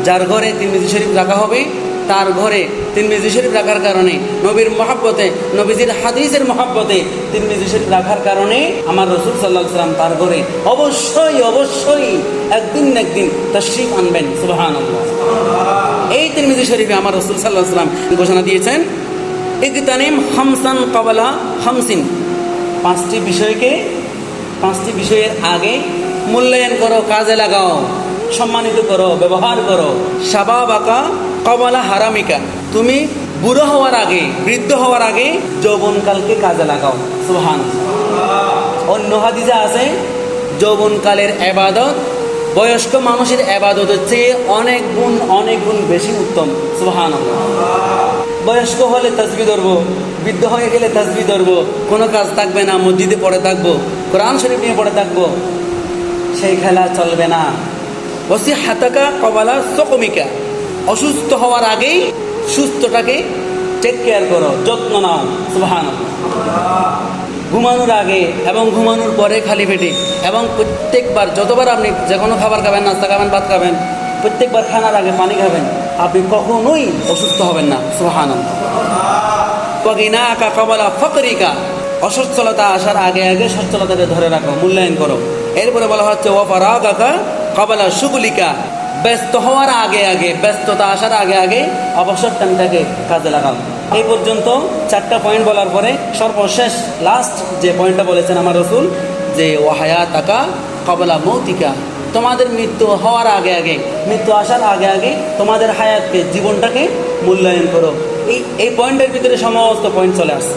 যার ঘরে তিরমিজি শরীফ রাখা হবে তার ঘরে তিরমিজি শরীফ রাখার কারণে নবীর মহব্বতে, নবীজির হাদিসের মহব্বতে তিরমিজি শরীফ রাখার কারণে আমার রাসূল সাল্লাল্লাহু আলাইহি ওয়াসাল্লাম তার ঘরে অবশ্যই একদিন না একদিন তাশরীফ আনবেন। সুবহানাল্লাহ। এই তিরমিজি শরীফে আমার রাসূল সাল্লাল্লাহু আলাইহি ওয়াসাল্লাম ঘোষণা দিয়েছেন, ইগতানিম খামসান ক্বাবলা খামসিন, পাঁচটি বিষয়ের আগে মূল্যায়ন করো, কাজে লাগাও, সম্মানিত করো, ব্যবহার করো। শাবাবাকা ক্বাবলা হারামিকা, তুমি বুড়ো হওয়ার আগে, বৃদ্ধ হওয়ার আগে যৌবনকালকে কাজে লাগাও। সুবহানাল্লাহ। অন্য হাদিসে আছে যৌবনকালের ইবাদত বয়স্ক মানুষের ইবাদতের চেয়ে অনেক গুণ বেশি উত্তম। সুবহানাল্লাহ। বয়স্ক হলে তাসবিহ ধরবো, বৃদ্ধ হয়ে গেলে তাসবিহ ধরবো, কোনো কাজ থাকবে না, মসজিদে পড়ে থাকবো, কোরআন শরীফ নিয়ে পড়ে থাকবো, সেই খেলা চলবে না। ওয়াসিহাতাকা ক্বাবলা সুকমিকা, অসুস্থ হওয়ার আগেই সুস্থটাকে টেক কেয়ার করো, যত্ন নাও। সুবহানাল্লাহ। ঘুমানোর আগে এবং ঘুমানোর পরে খালি পেটে এবং প্রত্যেকবার যতবার আপনি যে কোনো খাবার খাবেন, নাস্তা খাবেন, ভাত খাবেন, প্রত্যেকবার খানার আগে পানি খাবেন, আপনি কখনোই অসুস্থ হবেন না। সুবহানাল্লাহ। ওয়াগিনাকা ক্বাবলা ফাকরিকা, অসচ্ছলতা আসার আগে সচ্ছলতাকে ধরে রাখো, মূল্যায়ন করো। এরপরে বলা হচ্ছে ওয়াফারাগাকা ক্বাবলা শুগলিকা, ব্যস্ত হওয়ার আগে ব্যস্ততা আসার আগে অবসর টাইমটাকে কাজে লাগাও। এই পর্যন্ত 4টা পয়েন্ট বলার পরে সর্বশেষ লাস্ট যে পয়েন্টটা বলেছেন আমার রাসূল, যে ওয়াহায়াতাকা ক্বাবলা মৌতিকা, তোমাদের মৃত্যু হওয়ার আগে মৃত্যু আসার আগে তোমাদের হায়াতকে, জীবনটাকে মূল্যায়ন করো। এই পয়েন্টের ভিতরে সমস্ত পয়েন্ট চলে আসে।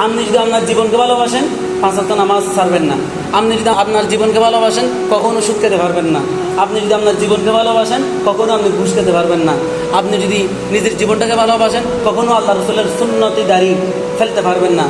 আপনি যদি আপনার জীবনকে ভালোবাসেন, 5 ওয়াক্ত নামাজ ছাড়বেন না। আপনি যদি আপনার জীবনকে ভালোবাসেন, কখনো সুদ খেতে পারবেন না। আপনি যদি আপনার জীবনকে ভালোবাসেন, কখনো আপনি ঘুষ খেতে পারবেন না। আপনি যদি নিজের জীবনটাকে ভালোবাসেন, কখনো আল্লাহ রাসূলের সুন্নতি দাড়ি ফেলতে পারবেন না।